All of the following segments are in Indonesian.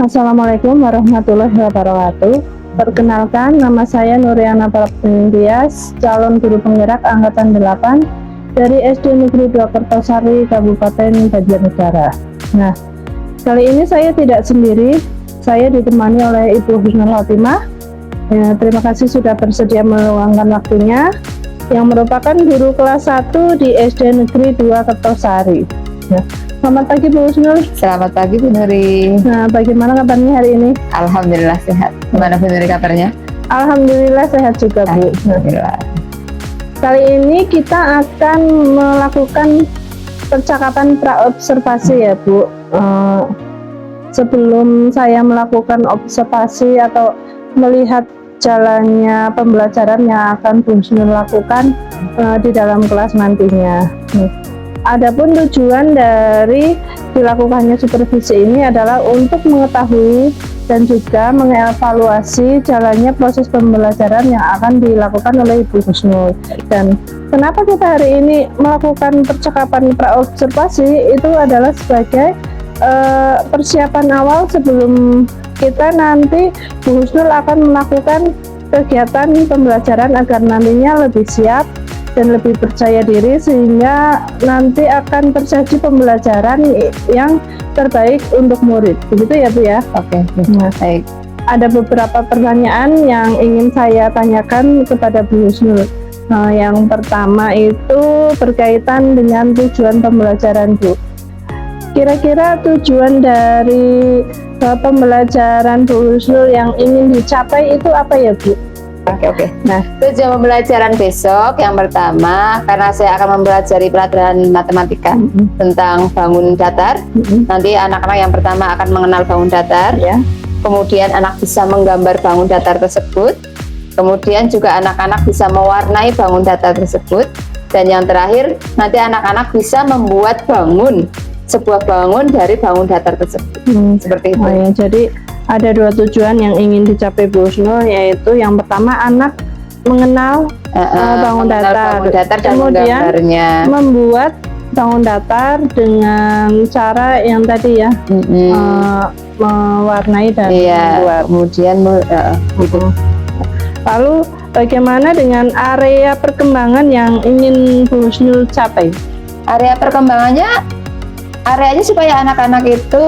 Assalamualaikum warahmatullahi wabarakatuh. Perkenalkan, nama saya Nuriana Praptias, calon guru penggerak angkatan 8 dari SD Negeri 2 Kertosari, Kabupaten Banjarnegara. Nah, kali ini saya tidak sendiri, saya ditemani oleh Ibu Husnul Khotimah. Ya, terima kasih sudah bersedia meluangkan waktunya, yang merupakan guru kelas 1 di SD Negeri 2 Kertosari. Ya. Selamat pagi Bu Husnul. Selamat pagi Bu Nuri. Nah, bagaimana kabarnya hari ini? Alhamdulillah sehat. Gimana Bu Nuri kabarnya? Alhamdulillah sehat juga Bu. Alhamdulillah. Kali ini kita akan melakukan percakapan praobservasi ya Bu. Sebelum saya melakukan observasi atau melihat jalannya pembelajaran yang akan Bu Husnul lakukan di dalam kelas nantinya. Adapun tujuan dari dilakukannya supervisi ini adalah untuk mengetahui dan juga mengevaluasi jalannya proses pembelajaran yang akan dilakukan oleh Ibu Husnul. Dan kenapa kita hari ini melakukan percakapan praobservasi itu adalah sebagai persiapan awal sebelum kita nanti Bu Husnul akan melakukan kegiatan pembelajaran agar nantinya lebih siap dan lebih percaya diri sehingga nanti akan tersaji pembelajaran yang terbaik untuk murid. Begitu ya Bu ya? Oke. Nah, Baik. ada beberapa pertanyaan yang ingin saya tanyakan kepada Bu Husnul. Yang pertama itu berkaitan dengan tujuan pembelajaran Bu. Kira-kira tujuan dari pembelajaran Bu Husnul yang ingin dicapai itu apa ya Bu? Oke. Nah, tujuan pembelajaran besok yang pertama, karena saya akan mempelajari pelajaran matematika tentang bangun datar. Nanti anak-anak yang pertama akan mengenal bangun datar. Ya. Kemudian anak bisa menggambar bangun datar tersebut. Kemudian juga anak-anak bisa mewarnai bangun datar tersebut. Dan yang terakhir, nanti anak-anak bisa membuat sebuah bangun dari bangun datar tersebut. Seperti itu. Oh ya, jadi ada dua tujuan yang ingin dicapai Bu Husnul, yaitu yang pertama anak mengenal bangun datar dan kemudian menggambarnya, membuat bangun datar dengan cara yang tadi ya, mewarnai dan membuat. Kemudian gitu. Lalu bagaimana dengan area perkembangan yang ingin Bu Husnul capai? Area perkembangannya, areanya supaya anak-anak itu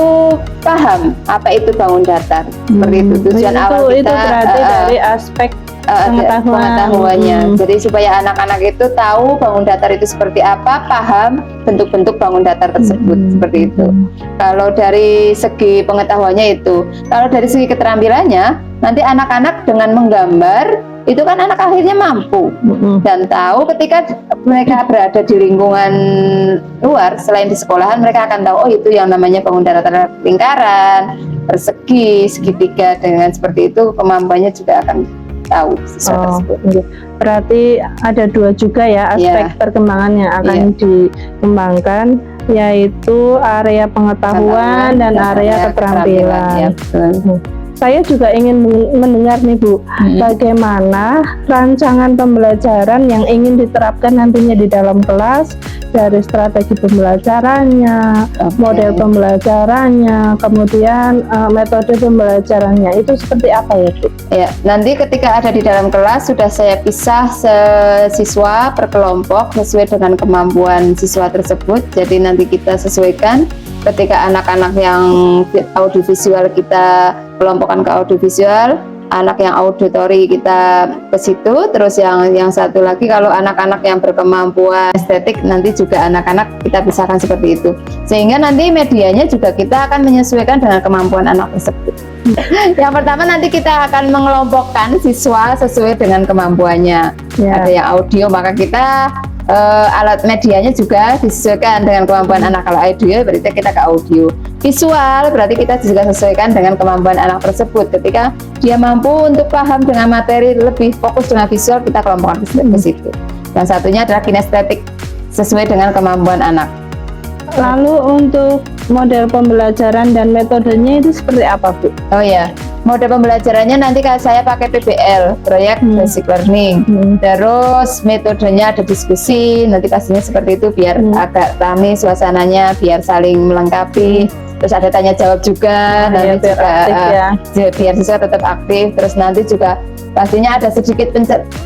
paham apa itu bangun datar. Seperti itu tujuan awal kita. Itu berarti dari aspek pengetahuannya. Jadi supaya anak-anak itu tahu bangun datar itu seperti apa, paham bentuk-bentuk bangun datar tersebut. Seperti itu. Kalau dari segi pengetahuannya itu, kalau dari segi keterampilannya, nanti anak-anak dengan menggambar itu kan anak akhirnya mampu dan tahu ketika mereka berada di lingkungan luar selain di sekolahan, mereka akan tahu oh itu yang namanya bangun datar lingkaran, persegi, segitiga. Dengan seperti itu kemampuannya juga akan tahu sesuatu tersebut. Berarti ada dua juga ya aspek perkembangan yang akan dikembangkan, yaitu area pengetahuan dan area keterampilan. Saya juga ingin mendengar nih Bu, bagaimana rancangan pembelajaran yang ingin diterapkan nantinya di dalam kelas, dari strategi pembelajarannya, model pembelajarannya, kemudian metode pembelajarannya, itu seperti apa ya Bu? Ya, nanti ketika ada di dalam kelas sudah saya pisah siswa per kelompok sesuai dengan kemampuan siswa tersebut. Jadi nanti kita sesuaikan ketika anak-anak yang audiovisual kita kelompokkan ke audiovisual, anak yang auditori kita ke situ, terus yang satu lagi kalau anak-anak yang berkemampuan estetik nanti juga anak-anak kita pisahkan seperti itu, sehingga nanti medianya juga kita akan menyesuaikan dengan kemampuan anak tersebut. Yang pertama nanti kita akan mengelompokkan siswa sesuai dengan kemampuannya. Ada yang audio, maka kita alat medianya juga disesuaikan dengan kemampuan anak. Kalau audio berarti kita ke audio. Visual berarti kita juga sesuaikan dengan kemampuan anak tersebut. Ketika dia mampu untuk paham dengan materi, lebih fokus dengan visual, kita kelompokkan ke situ. Yang satunya adalah kinestetik, sesuai dengan kemampuan anak. Lalu untuk model pembelajaran dan metodenya itu seperti apa Bu? Oh ya, mode pembelajarannya nanti kalau saya pakai PBL, proyek basic learning. Terus metodenya ada diskusi, nanti pastinya seperti itu biar agak ramai suasananya, biar saling melengkapi. terus ada tanya jawab juga, Ya, nanti biar juga aktif ya. biar siswa tetap aktif, terus nanti juga pastinya ada sedikit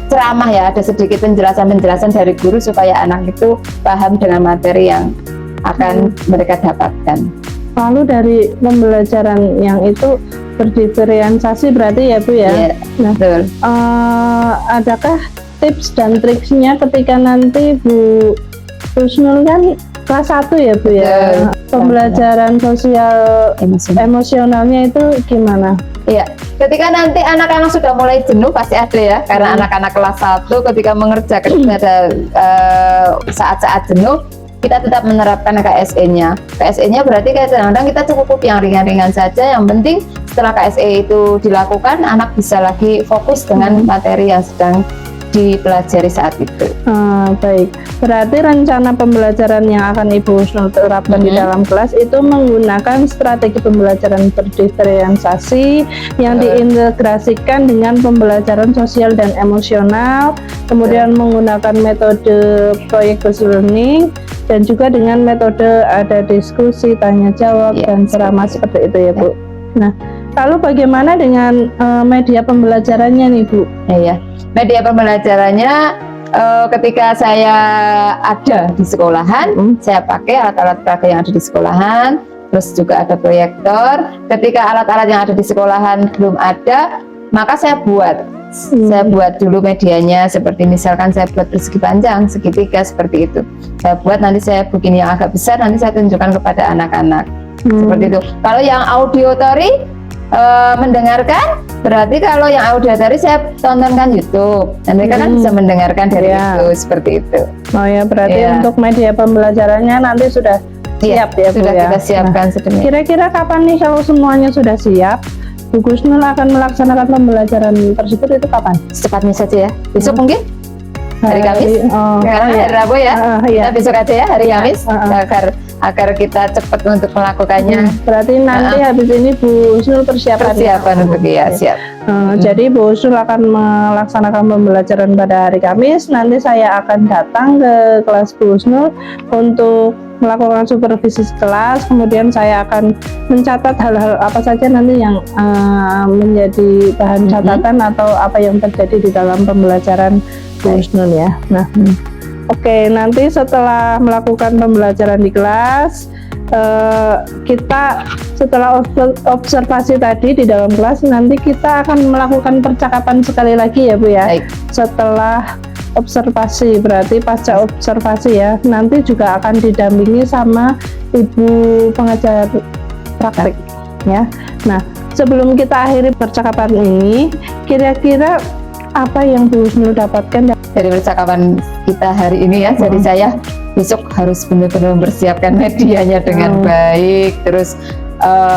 ceramah ya, ada sedikit penjelasan dari guru supaya anak itu paham dengan materi yang akan mereka dapatkan. Lalu dari pembelajaran yang itu berdiferensiasi berarti ya Bu ya. Iya, Nah, betul. adakah tips dan triknya ketika nanti Bu Husnul kan kelas 1 ya Bu ya. Betul. Pembelajaran sosial emosionalnya itu gimana? Iya, ketika nanti anak-anak sudah mulai jenuh pasti ada ya, karena anak-anak kelas 1 ketika mengerjakan pada saat-saat jenuh, kita tetap menerapkan KSE-nya. KSE-nya berarti kadang-kadang kita cukup yang ringan-ringan saja, yang penting setelah KSE itu dilakukan, anak bisa lagi fokus dengan materi yang sedang dipelajari saat itu. Baik, berarti rencana pembelajaran yang akan Ibu Husnul terapkan di dalam kelas itu menggunakan strategi pembelajaran berdiferensiasi yang diintegrasikan dengan pembelajaran sosial dan emosional, kemudian menggunakan metode project based learning, dan juga dengan metode ada diskusi, tanya jawab, dan ceramah seperti itu ya Bu. Nah, lalu bagaimana dengan media pembelajarannya nih Bu? Iya, media pembelajarannya ketika saya ada di sekolahan, saya pakai alat-alat peraga yang ada di sekolahan, terus juga ada proyektor. Ketika alat-alat yang ada di sekolahan belum ada, maka saya buat. Saya buat dulu medianya, seperti misalkan saya buat persegi panjang, segitiga seperti itu. Saya buat, nanti saya bikin yang agak besar, nanti saya tunjukkan kepada anak-anak. Seperti itu. Kalau yang auditory mendengarkan, berarti kalau yang auditory saya tontonkan YouTube. Dan mereka kan bisa mendengarkan dari itu, seperti itu. Oh ya, berarti untuk media pembelajarannya nanti sudah siap ya Bu sudah ya. Kita siapkan sedemikian. Kira-kira kapan nih kalau semuanya sudah siap, Bu Husnul akan melaksanakan pembelajaran tersebut itu kapan? Secepatnya saja ya. Besok mungkin? Hari Kamis? Sekarang hari Rabu ya? Kita besok aja ya, hari Kamis, agar kita cepat untuk melakukannya. Berarti nanti habis ini Bu Husnul persiapan untuk siap. Jadi Bu Husnul akan melaksanakan pembelajaran pada hari Kamis. Nanti saya akan datang ke kelas Bu Husnul untuk melakukan supervisi kelas, kemudian saya akan mencatat hal-hal apa saja nanti yang menjadi bahan catatan atau apa yang terjadi di dalam pembelajaran Bu Husnul ya. Nah, oke, nanti setelah melakukan pembelajaran di kelas, kita setelah observasi tadi di dalam kelas, nanti kita akan melakukan percakapan sekali lagi ya Bu ya. Baik. Setelah observasi, berarti pasca observasi ya, nanti juga akan didampingi sama ibu pengajar praktik ya. Nah, sebelum kita akhiri percakapan ini, kira-kira apa yang Bu Husnul dapatkan dari percakapan kita hari ini ya? Jadi saya besok harus benar-benar mempersiapkan medianya dengan baik, terus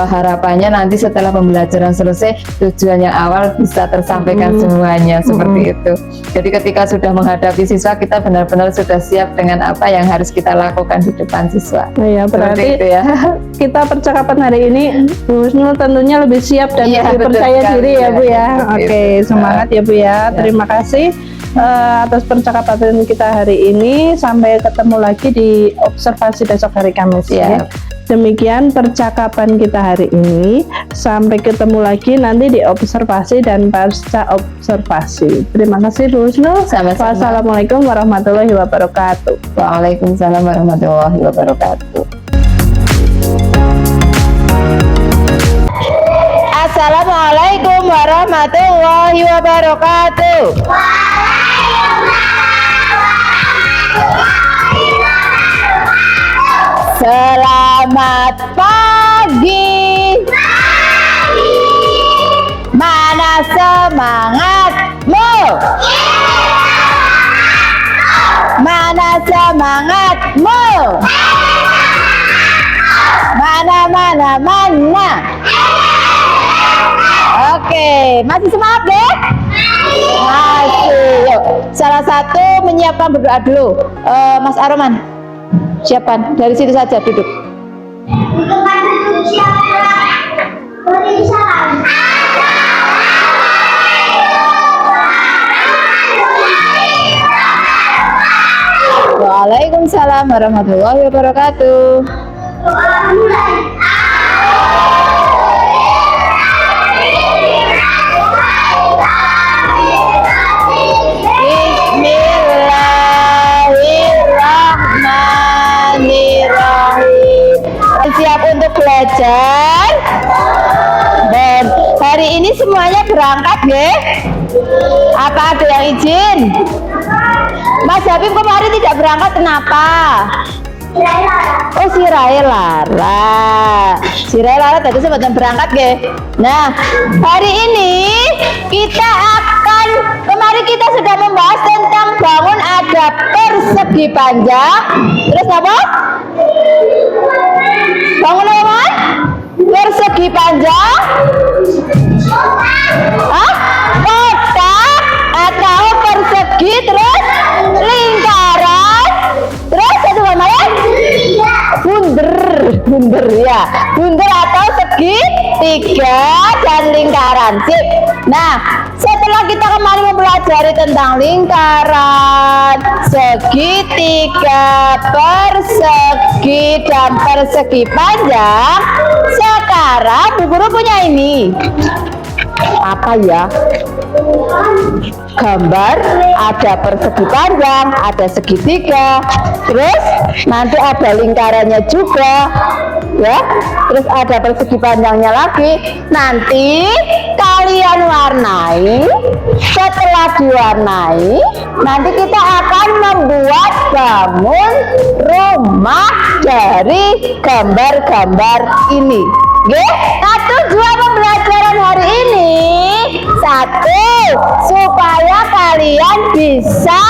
harapannya nanti setelah pembelajaran selesai, tujuan yang awal bisa tersampaikan semuanya seperti itu. Jadi ketika sudah menghadapi siswa, kita benar-benar sudah siap dengan apa yang harus kita lakukan di depan siswa. Nah, ya, berarti itu ya. Kita percakapan hari ini Bu Husnul tentunya lebih siap dan lebih percaya diri ya Bu ya. Oke, semangat ya Bu ya. Terima kasih atas percakapan kita hari ini. Sampai ketemu lagi di observasi besok hari Kamis ya. Demikian percakapan kita hari ini. Sampai ketemu lagi nanti di observasi dan pasca observasi. Terima kasih Bu Husnul. Sama-sama. Wassalamualaikum warahmatullahi wabarakatuh. Waalaikumsalam warahmatullahi wabarakatuh. Assalamualaikum warahmatullahi wabarakatuh. Selamat pagi. Mana semangatmu? Mana semangatmu? Mana. Oke, masih semangat deh? Masih. Yuk, salah satu menyiapkan berdoa dulu. Mas Aroman, siapkan dari situ saja duduk. Waalaikumsalam warahmatullahi wabarakatuh. Bismillahirrahmanirrahim. Siap untuk belajar? Dan hari ini semuanya berangkat ya? Apa ada yang izin? Mas Habib kemarin tidak berangkat, kenapa? Oh, si Rai Lara tadi sempat berangkat ya? Nah, hari ini kemarin kita sudah membahas tentang bangun ada persegi panjang. Terus apa? Bangun apa? Persegi panjang. Hah? Kotak atau persegi, terus lingkaran, terus satu namanya bunder ya, bunder atau segitiga dan lingkaran. Sip. Nah, setelah kita kemarin mempelajari tentang lingkaran, segitiga, persegi dan persegi panjang, sekarang Bu Guru punya ini. Apa ya? Gambar ada persegi panjang, ada segitiga, terus nanti ada lingkarannya juga ya, terus ada persegi panjangnya lagi. Nanti kalian warnai, setelah diwarnai nanti kita akan membuat bangun rumah dari gambar-gambar ini. Oke? Nah, tujuan pembelajaran hari ini, satu, supaya kalian bisa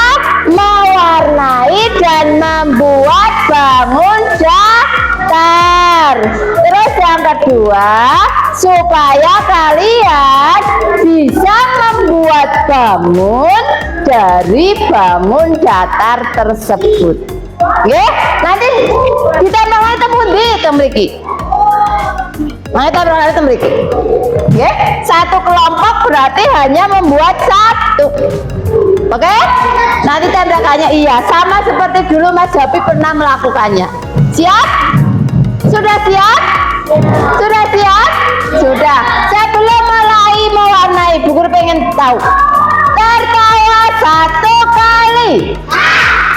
mewarnai dan membuat bangun datar. Terus yang kedua, supaya kalian bisa membuat bangun dari bangun datar tersebut. Oke? Nanti ditambahkan temu di temriki. Oke? Satu kelompok berarti hanya membuat satu. Oke? Nanti tandakannya iya, sama seperti dulu Mas Habib pernah melakukannya. Siap? Sudah siap? Sudah siap? Sudah. Sebelum mulai mewarnai, Bu Guru pengen tahu. Tertawa satu kali.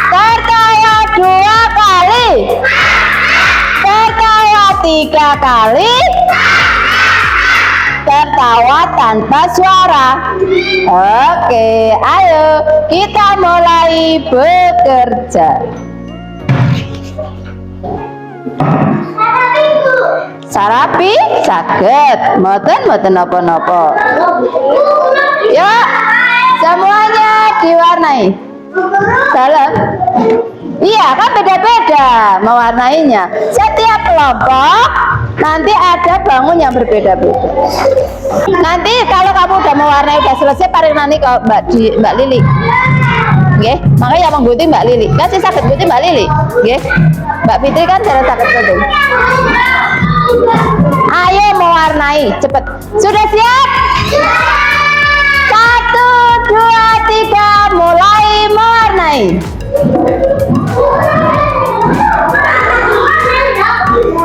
Tertawa dua kali. Tertawa tiga kali. Tertawa tanpa suara. Oke, ayo kita mulai bekerja. Sarapi saged, mboten napa-napa. Yuk, semuanya diwarnai. Dalam. Iya, kan beda-beda mewarnainya. Setiap kelompok nanti ada bangun yang berbeda-beda. Nanti kalau kamu udah mewarnai udah selesai, paling nanti ke Mbak Lili. Oke, makanya yang mengguti Mbak Lili. Kasih sakit guti Mbak Lili. Oke. Mbak Fitri kan jarang sakit guti. Ayo mewarnai, cepet. Sudah siap? 1, 2, 3, mulai mewarnai.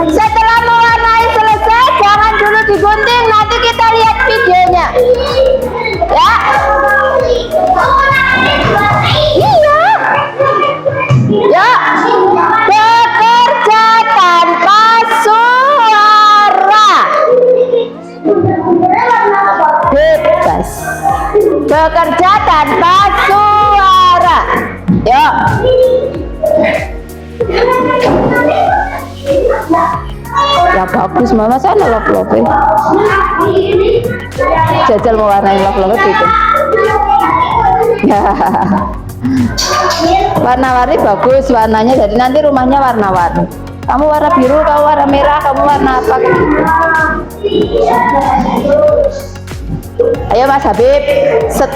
Setelah mewarnai selesai, jangan dulu digunting, nanti kita lihat videonya. Ya. Iya. Ya. Bekerja tanpa suara. Bebas. Bekerja tanpa suara. Yuk. Ya bagus, mama sana love-love. Jajal mewarnai love-love itu. Ya. Warna-warni bagus warnanya, jadi nanti rumahnya warna-warni. Kamu warna biru, kamu warna merah, kamu warna apa gitu. Ayo Mas Habib, set.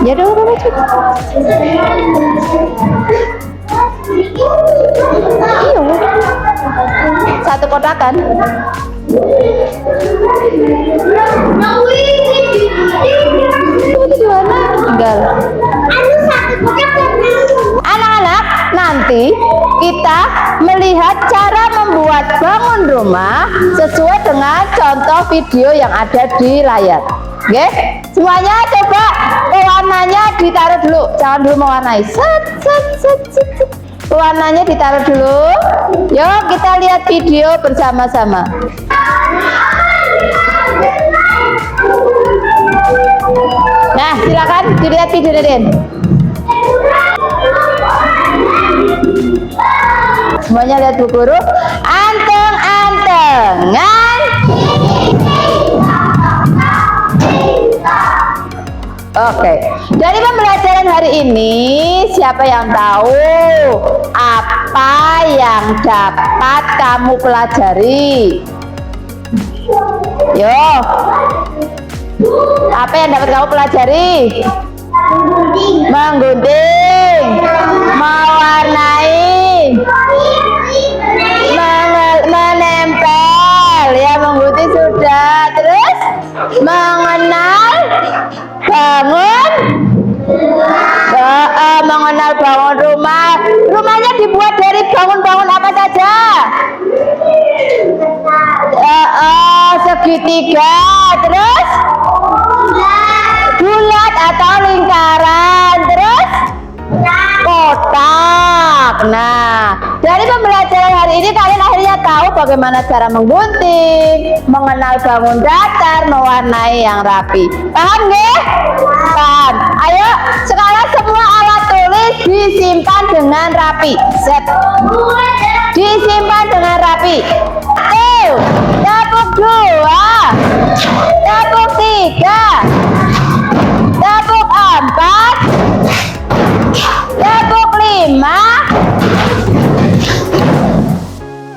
Ya dong, Iya. Satu kotakan. Itu di mana? Tinggal. Anak-anak, nanti kita melihat cara membuat bangun rumah sesuai dengan contoh video yang ada di layar. Oke, semuanya coba pewarnanya ditaruh dulu, jangan dulu mewarnai. Set. Pewarnanya ditaruh dulu. Yuk kita lihat video bersama-sama. Nah, silakan dilihat videonya, Den. Semuanya lihat Bu Guru. Anteng-antengan. Oke, dari pembelajaran hari ini, siapa yang tahu apa yang dapat kamu pelajari? Yo, apa yang dapat kamu pelajari? Menggunting, mewarnai, menempel, ya menggunting sudah. Terus mengenal bangun, mengenal bangun rumah. Rumahnya dibuat dari bangun-bangun apa saja? Segitiga, terus bulat atau lingkaran, terus kotak. Nah, dari pembelajaran hari ini kalian akhirnya tahu bagaimana cara menggunting, mengenal bangun datar, mewarnai yang rapi. Paham nggih? Paham. Ayo, sekarang semua alat tulis disimpan dengan rapi. Set. Disimpan dengan rapi. Tepuk 2, tepuk 3, tepuk 4, tepuk 5.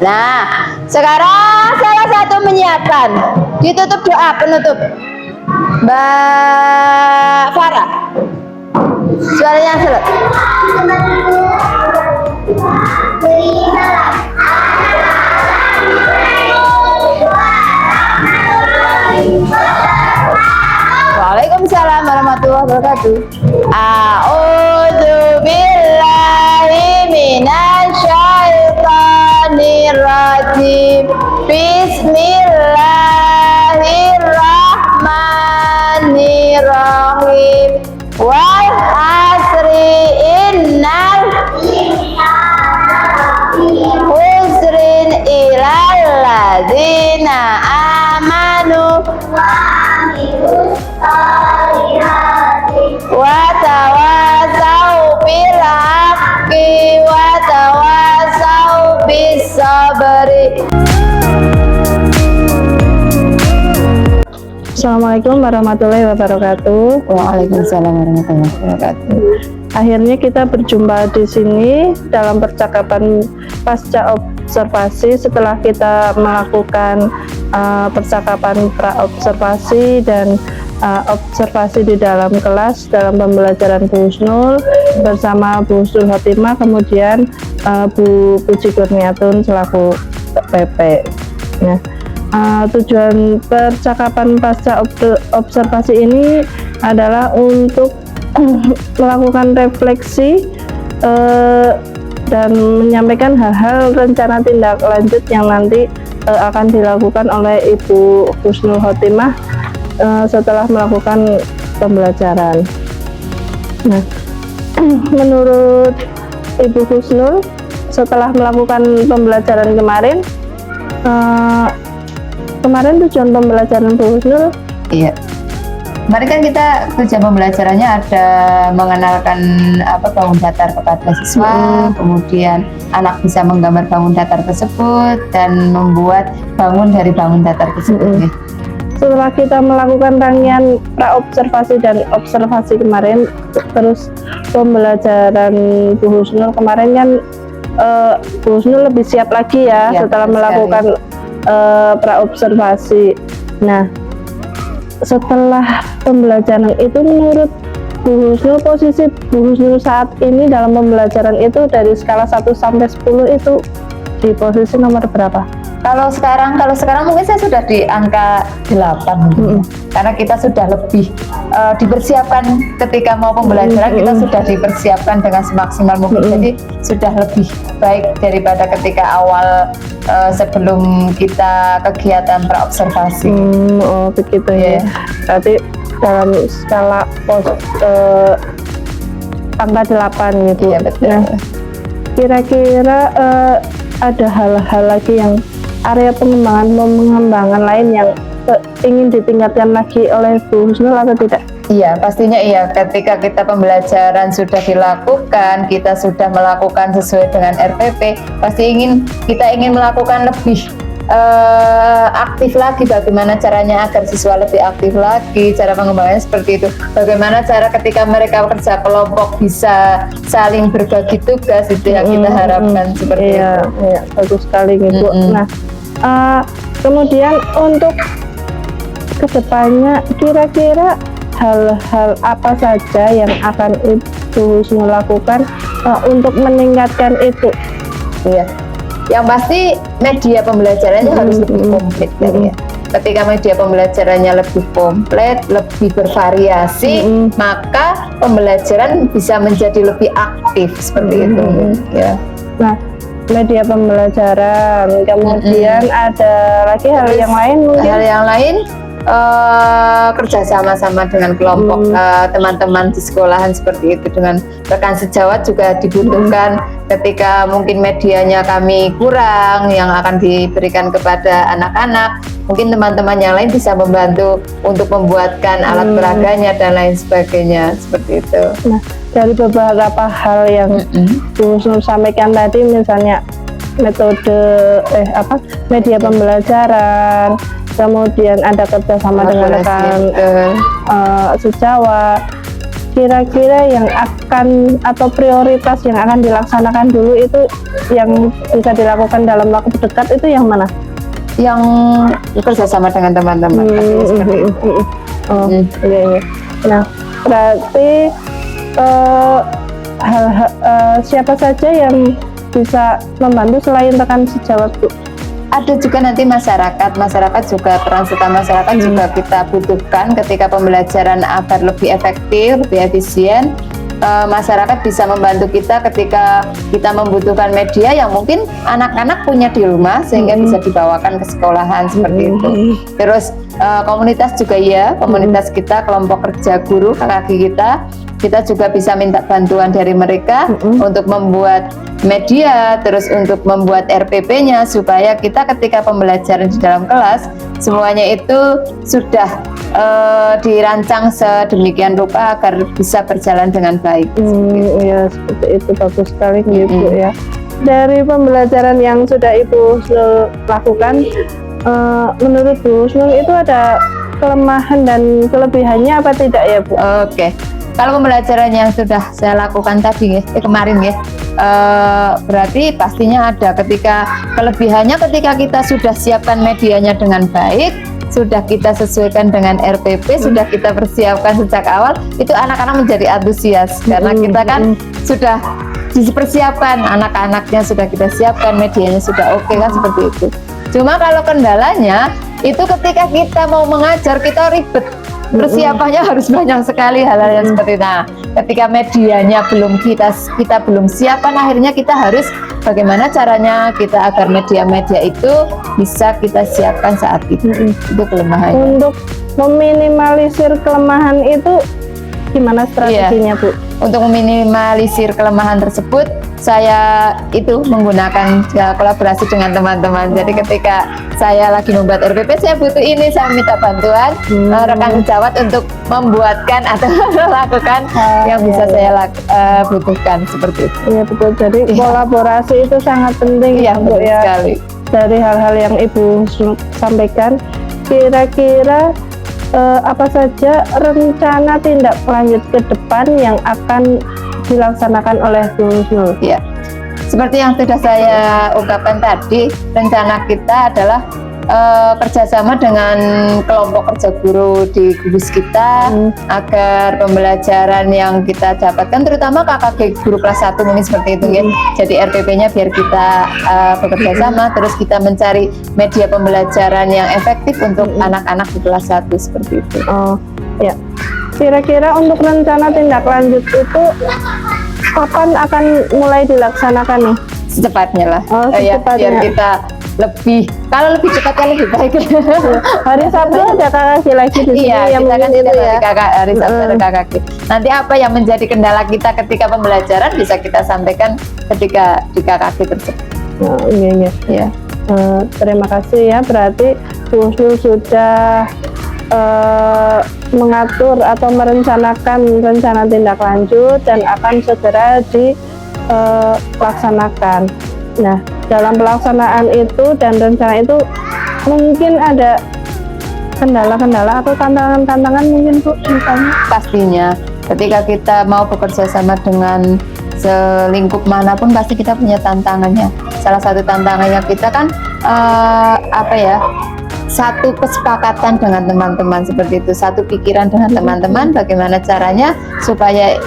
Nah, sekarang salah satu menyiapkan. Ditutup doa penutup. Mbak Farah, suaranya selesai. Waalaikumsalam warahmatullahi wabarakatuh. A'udzu billahi minasyaitonir rajim. Bismillahirrahmanirrahim. Wal asri innal husrin ilal ladzina amanu wa tawasau bil haqqi wa tawasau bis sabri. Assalamualaikum warahmatullahi wabarakatuh. Waalaikumsalam warahmatullahi wabarakatuh. Akhirnya kita berjumpa di sini dalam percakapan pasca observasi setelah kita melakukan percakapan pra-observasi dan observasi di dalam kelas dalam pembelajaran Bu Husnul bersama Bu Husnul Khotimah, kemudian Bu Puji Kurniatun selaku PP. Ya. Tujuan percakapan pasca observasi ini adalah untuk melakukan refleksi dan menyampaikan hal-hal rencana tindak lanjut yang nanti akan dilakukan oleh Ibu Husnul Khotimah setelah melakukan pembelajaran. Nah, menurut Ibu Husnul setelah melakukan pembelajaran kemarin, tujuan pembelajaran Bu Husnul, iya, kemarin kan kita tujuan pembelajarannya ada mengenalkan bangun datar kepada siswa, kemudian anak bisa menggambar bangun datar tersebut dan membuat bangun dari bangun datar tersebut. Setelah kita melakukan rangkaian pra-observasi dan observasi kemarin, terus pembelajaran Bu Husnul kemarin kan Bu Husnul lebih siap lagi ya setelah melakukan pra-observasi. Nah, setelah pembelajaran itu menurut Bu Husnul, posisi Bu Husnul saat ini dalam pembelajaran itu dari skala 1 sampai 10 itu di posisi nomor berapa? Kalau sekarang mungkin saya sudah di angka 8 mungkin, karena kita sudah lebih dipersiapkan ketika mau pembelajaran, kita sudah dipersiapkan dengan semaksimal mungkin, jadi sudah lebih baik daripada ketika awal sebelum kita kegiatan praobservasi. Oh begitu ya. Berarti dalam skala angka 8 gitu. Iya betul. Nah, kira-kira ada hal-hal lagi yang area pengembangan lain yang ingin ditingkatkan lagi oleh Bu Husnul atau tidak? Iya, pastinya iya. Ketika kita pembelajaran sudah dilakukan, kita sudah melakukan sesuai dengan RPP, kita ingin melakukan lebih aktif lagi. Bagaimana caranya agar siswa lebih aktif lagi, cara pengembangannya seperti itu. Bagaimana cara ketika mereka kerja kelompok bisa saling berbagi tugas, itu yang kita harapkan seperti itu. Iya, bagus sekali gitu. Nah, kemudian untuk kedepannya kira-kira hal-hal apa saja yang akan Ibu Husnul lakukan untuk meningkatkan itu? Iya. Yang pasti media pembelajarannya harus lebih komplit ya. Ketika media pembelajarannya lebih komplit, lebih bervariasi, maka pembelajaran bisa menjadi lebih aktif seperti itu. Ya. Nah, media pembelajaran, kemudian ada lagi hal yang lain mungkin? Hal yang lain kerja sama dengan kelompok teman-teman di sekolahan seperti itu, dengan rekan sejawat juga dibutuhkan. Ketika mungkin medianya kami kurang yang akan diberikan kepada anak-anak, mungkin teman-teman yang lain bisa membantu untuk membuatkan alat peraganya dan lain sebagainya seperti itu. Nah, dari beberapa hal yang Bu Husnul sampaikan tadi, misalnya metode media pembelajaran, kemudian ada kerjasama dengan rekan sejawat, kira-kira yang akan atau prioritas yang akan dilaksanakan dulu itu yang bisa dilakukan dalam waktu dekat itu yang mana? Yang kerjasama dengan teman-teman. Iya. Nah, berarti siapa saja yang bisa membantu selain rekan sejawat, Bu? Ada juga nanti masyarakat juga, peran serta masyarakat juga kita butuhkan ketika pembelajaran agar lebih efektif, lebih efisien. Masyarakat bisa membantu kita ketika kita membutuhkan media yang mungkin anak-anak punya di rumah sehingga bisa dibawakan ke sekolahan seperti itu. Terus komunitas juga ya, komunitas kita, kelompok kerja guru KKG kita juga bisa minta bantuan dari mereka untuk membuat media, terus untuk membuat RPP-nya supaya kita ketika pembelajaran di dalam kelas semuanya itu sudah dirancang sedemikian rupa agar bisa berjalan dengan baik. Ya, seperti itu, bagus sekali gitu ya. Dari pembelajaran yang sudah Ibu Husnul lakukan, menurut Bu Husnul itu ada kelemahan dan kelebihannya apa tidak ya, Bu? Oke. Kalau pembelajaran yang sudah saya lakukan tadi kemarin berarti pastinya ada. Kelebihannya ketika kita sudah siapkan medianya dengan baik, sudah kita sesuaikan dengan RPP, sudah kita persiapkan sejak awal, itu anak-anak menjadi antusias karena kita kan sudah dipersiapkan, anak-anaknya sudah kita siapkan, medianya sudah oke kan, seperti itu. Cuma kalau kendalanya itu ketika kita mau mengajar, kita ribet. Persiapannya harus banyak sekali hal-hal yang seperti itu. Nah, ketika medianya kita belum siapkan, akhirnya kita harus bagaimana caranya kita agar media-media itu bisa kita siapkan saat itu. Itu kelemahannya. Untuk meminimalisir kelemahan itu gimana strateginya, Bu? Untuk meminimalisir kelemahan tersebut, saya itu menggunakan kolaborasi dengan teman-teman. Jadi ketika saya lagi membuat RPP, saya butuh ini, saya minta bantuan rekan sejawat untuk membuatkan atau melakukan yang bisa saya butuhkan seperti itu. Iya betul. Jadi kolaborasi itu sangat penting ya, Bu ya. Sekali. Dari hal-hal yang Ibu sampaikan, kira-kira apa saja rencana tindak lanjut ke depan yang akan dilaksanakan oleh Bu Husnul? Ya, seperti yang sudah saya ungkapkan tadi, rencana kita adalah kerjasama dengan kelompok kerja guru di gugus kita agar pembelajaran yang kita dapatkan, terutama KKG guru kelas 1 mungkin seperti itu ya. Jadi RPP-nya biar kita bekerja sama, terus kita mencari media pembelajaran yang efektif untuk anak-anak di kelas 1 seperti itu. Oh ya, kira-kira untuk rencana tindak lanjut itu kapan akan mulai dilaksanakan nih? Secepatnya lah. Oh, Ya, secepatnya. biar kita kalau lebih cepatnya lebih baik. Hari Sabtu ada KKG lagi di sini Iya, ya, kita kan mungkin tidak itu ya. hari kakak hari Sabtu ada KKG. Nanti apa yang menjadi kendala kita ketika pembelajaran bisa kita sampaikan ketika di KKG tersebut. Oh, iya. Iya. Terima kasih ya, berarti Bu Husnul sudah mengatur atau merencanakan rencana tindak lanjut dan akan segera dilaksanakan. Nah, dalam pelaksanaan itu dan rencana itu mungkin ada kendala-kendala atau tantangan-tantangan mungkin Bu, misalnya. Pastinya ketika kita mau bekerja sama dengan selingkup manapun pasti kita punya tantangannya. Salah satu tantangannya kita kan satu kesepakatan dengan teman-teman seperti itu, satu pikiran dengan teman-teman bagaimana caranya supaya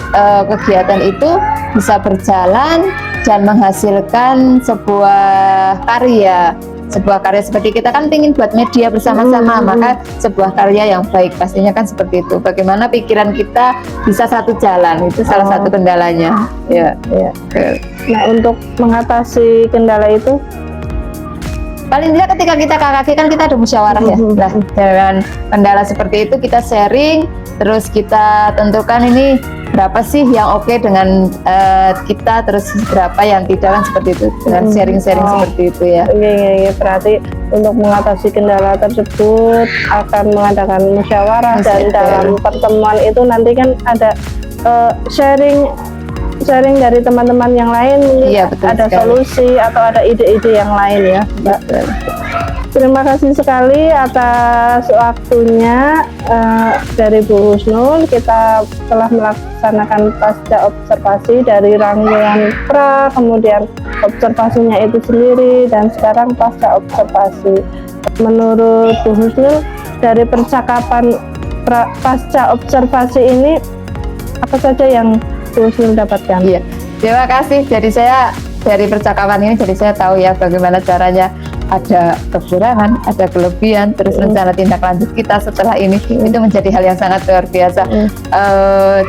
kegiatan itu bisa berjalan dan menghasilkan sebuah karya seperti kita kan ingin buat media bersama-sama, maka sebuah karya yang baik pastinya kan seperti itu. Bagaimana pikiran kita bisa satu jalan, itu salah satu kendalanya. Ya. Nah, untuk mengatasi kendala itu Paling tidak ketika kita KKG kan kita ada musyawarah ya. Nah, dengan kendala seperti itu kita sharing, terus kita tentukan ini berapa sih yang oke dengan kita, terus berapa yang tidak kan seperti itu. Dengan sharing-sharing seperti itu ya. Iya, berarti untuk mengatasi kendala tersebut akan mengadakan musyawarah dan dalam pertemuan itu nanti kan ada sharing dari teman-teman yang lain, Iya, betul ada sekali. solusi atau ada ide-ide yang lain ya, Mbak. Terima kasih sekali atas waktunya dari Bu Husnul. Kita telah melaksanakan pasca observasi dari rangkaian pra, kemudian observasinya itu sendiri, dan sekarang pasca observasi. Menurut Bu Husnul, dari percakapan pasca observasi ini apa saja yang Bu Husnul dapatkan? Iya, terima kasih. Jadi saya dari percakapan ini, jadi saya tahu ya bagaimana caranya, ada kekurangan, ada kelebihan, terus rencana tindak lanjut kita setelah ini itu menjadi hal yang sangat luar biasa.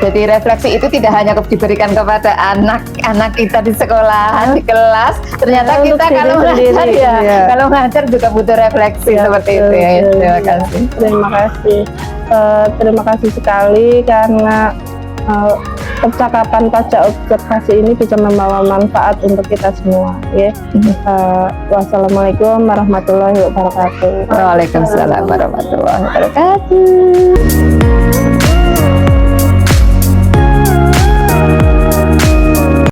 Jadi refleksi itu tidak hanya diberikan kepada anak-anak kita di sekolahan, di kelas. Ternyata Untuk kita diri kalau sendiri, ngajar ya, iya. kalau ngajar juga butuh refleksi seperti itu ya. Terima kasih. Terima kasih. Terima kasih sekali karena percakapan pasca observasi ini bisa membawa manfaat untuk kita semua. Ya. Wassalamualaikum warahmatullahi wabarakatuh. Waalaikumsalam warahmatullahi wabarakatuh.